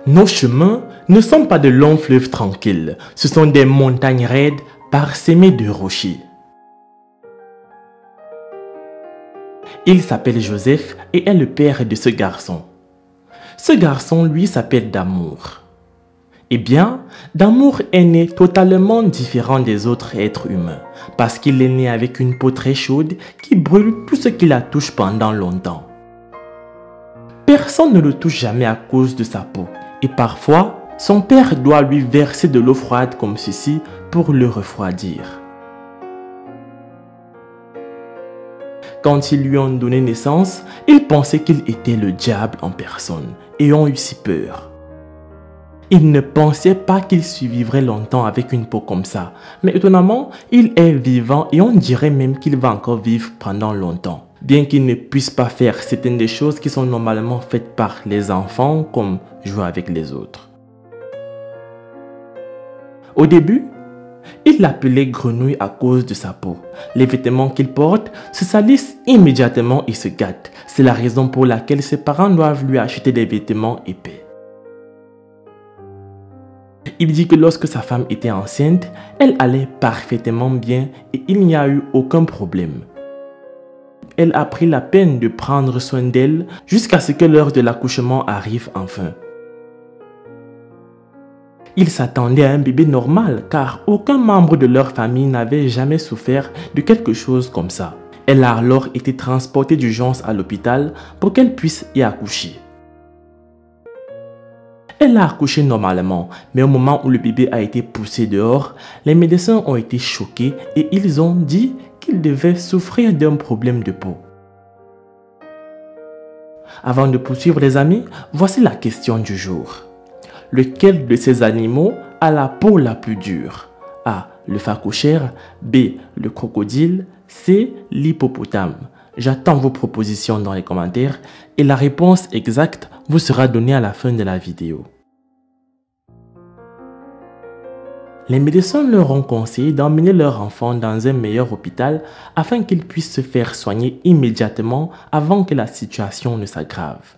Nos chemins ne sont pas de longs fleuves tranquilles, ce sont des montagnes raides parsemées de rochers. Il s'appelle Joseph et est le père de ce garçon. Ce garçon, lui, s'appelle Damour. Eh bien, Damour est né totalement différent des autres êtres humains, parce qu'il est né avec une peau très chaude qui brûle tout ce qui la touche pendant longtemps. Personne ne le touche jamais à cause de sa peau, et parfois, son père doit lui verser de l'eau froide comme ceci pour le refroidir. Quand ils lui ont donné naissance, ils pensaient qu'il était le diable en personne et ont eu si peur. Ils ne pensaient pas qu'il survivrait longtemps avec une peau comme ça, mais étonnamment, il est vivant et on dirait même qu'il va encore vivre pendant longtemps. Bien qu'il ne puisse pas faire certaines des choses qui sont normalement faites par les enfants, comme jouer avec les autres. Au début, il l'appelait Grenouille à cause de sa peau. Les vêtements qu'il porte se salissent immédiatement et se gâtent. C'est la raison pour laquelle ses parents doivent lui acheter des vêtements épais. Il dit que lorsque sa femme était enceinte, elle allait parfaitement bien et il n'y a eu aucun problème. Elle a pris la peine de prendre soin d'elle jusqu'à ce que l'heure de l'accouchement arrive enfin. Ils s'attendaient à un bébé normal car aucun membre de leur famille n'avait jamais souffert de quelque chose comme ça. Elle a alors été transportée d'urgence à l'hôpital pour qu'elle puisse y accoucher. Elle a accouché normalement, mais au moment où le bébé a été poussé dehors, les médecins ont été choqués et ils ont dit qu'il devait souffrir d'un problème de peau. Avant de poursuivre les amis, voici la question du jour. Lequel de ces animaux a la peau la plus dure? A. Le phacochère. B. Le crocodile. C. L'hippopotame. J'attends vos propositions dans les commentaires et la réponse exacte vous sera donnée à la fin de la vidéo. Les médecins leur ont conseillé d'emmener leur enfant dans un meilleur hôpital afin qu'il puisse se faire soigner immédiatement avant que la situation ne s'aggrave.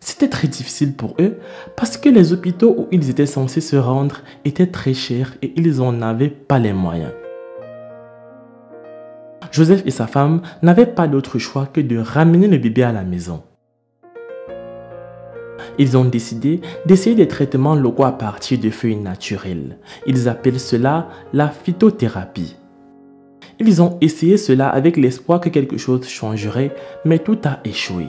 C'était très difficile pour eux parce que les hôpitaux où ils étaient censés se rendre étaient très chers et ils n'en avaient pas les moyens. Joseph et sa femme n'avaient pas d'autre choix que de ramener le bébé à la maison. Ils ont décidé d'essayer des traitements locaux à partir de feuilles naturelles. Ils appellent cela la phytothérapie. Ils ont essayé cela avec l'espoir que quelque chose changerait, mais tout a échoué.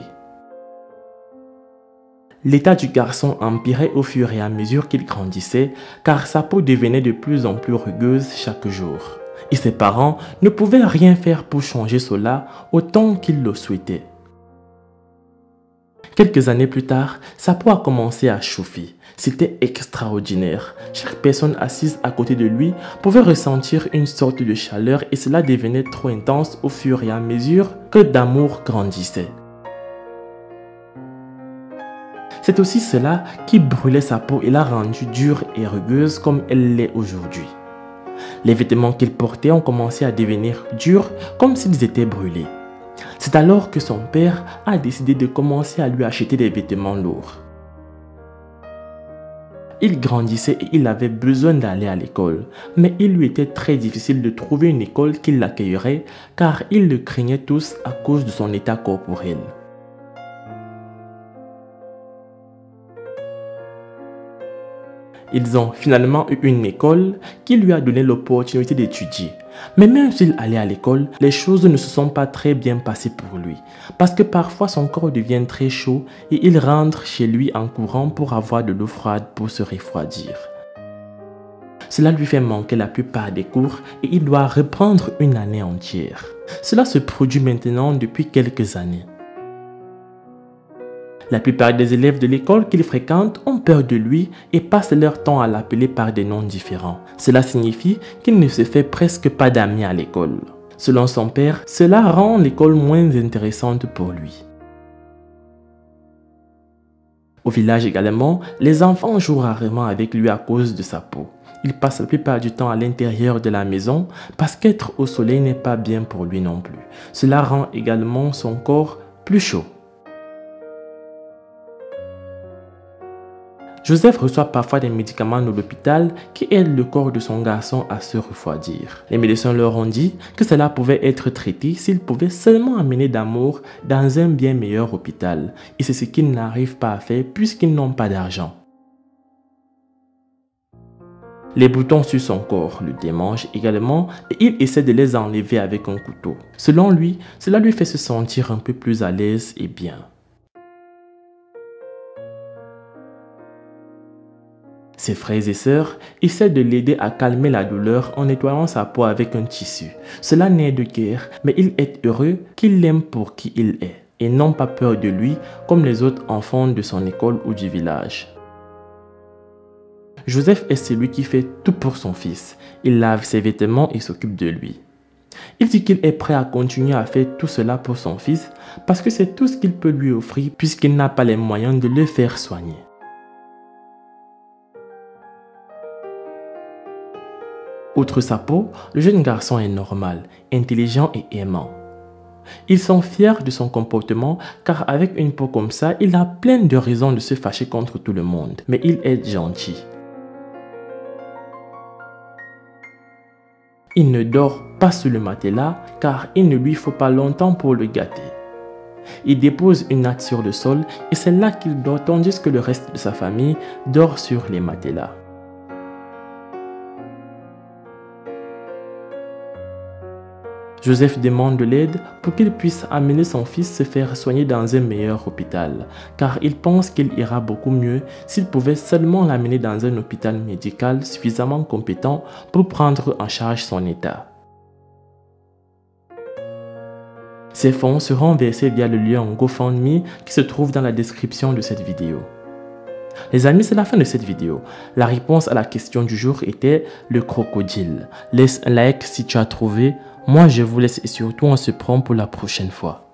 L'état du garçon empirait au fur et à mesure qu'il grandissait, car sa peau devenait de plus en plus rugueuse chaque jour. Et ses parents ne pouvaient rien faire pour changer cela autant qu'ils le souhaitaient. Quelques années plus tard, sa peau a commencé à chauffer. C'était extraordinaire. Chaque personne assise à côté de lui pouvait ressentir une sorte de chaleur et cela devenait trop intense au fur et à mesure que Damour grandissait. C'est aussi cela qui brûlait sa peau et l'a rendue dure et rugueuse comme elle l'est aujourd'hui. Les vêtements qu'il portait ont commencé à devenir durs comme s'ils étaient brûlés. C'est alors que son père a décidé de commencer à lui acheter des vêtements lourds. Il grandissait et il avait besoin d'aller à l'école, mais il lui était très difficile de trouver une école qui l'accueillerait car ils le craignaient tous à cause de son état corporel. Ils ont finalement eu une école qui lui a donné l'opportunité d'étudier. Mais même s'il allait à l'école, les choses ne se sont pas très bien passées pour lui. Parce que parfois son corps devient très chaud et il rentre chez lui en courant pour avoir de l'eau froide pour se refroidir. Cela lui fait manquer la plupart des cours et il doit reprendre une année entière. Cela se produit maintenant depuis quelques années. La plupart des élèves de l'école qu'il fréquente ont peur de lui et passent leur temps à l'appeler par des noms différents. Cela signifie qu'il ne se fait presque pas d'amis à l'école. Selon son père, cela rend l'école moins intéressante pour lui. Au village également, les enfants jouent rarement avec lui à cause de sa peau. Il passe la plupart du temps à l'intérieur de la maison parce qu'être au soleil n'est pas bien pour lui non plus. Cela rend également son corps plus chaud. Joseph reçoit parfois des médicaments de l'hôpital qui aident le corps de son garçon à se refroidir. Les médecins leur ont dit que cela pouvait être traité s'ils pouvaient seulement amener d'amour dans un bien meilleur hôpital. Et c'est ce qu'ils n'arrivent pas à faire puisqu'ils n'ont pas d'argent. Les boutons sur son corps le démangent également et il essaie de les enlever avec un couteau. Selon lui, cela lui fait se sentir un peu plus à l'aise et bien. Ses frères et sœurs essaient de l'aider à calmer la douleur en nettoyant sa peau avec un tissu. Cela n'est de guerre, mais il est heureux qu'il l'aime pour qui il est et n'ont pas peur de lui comme les autres enfants de son école ou du village. Joseph est celui qui fait tout pour son fils. Il lave ses vêtements et s'occupe de lui. Il dit qu'il est prêt à continuer à faire tout cela pour son fils parce que c'est tout ce qu'il peut lui offrir puisqu'il n'a pas les moyens de le faire soigner. Outre sa peau, le jeune garçon est normal, intelligent et aimant. Ils sont fiers de son comportement car avec une peau comme ça, il a plein de raisons de se fâcher contre tout le monde. Mais il est gentil. Il ne dort pas sous le matelas car il ne lui faut pas longtemps pour le gâter. Il dépose une natte sur le sol et c'est là qu'il dort tandis que le reste de sa famille dort sur les matelas. Joseph demande de l'aide pour qu'il puisse amener son fils se faire soigner dans un meilleur hôpital, car il pense qu'il ira beaucoup mieux s'il pouvait seulement l'amener dans un hôpital médical suffisamment compétent pour prendre en charge son état. Ces fonds seront versés via le lien GoFundMe qui se trouve dans la description de cette vidéo. Les amis, c'est la fin de cette vidéo. La réponse à la question du jour était le crocodile. Laisse un like si tu as trouvé. Moi, je vous laisse et surtout on se prend pour la prochaine fois.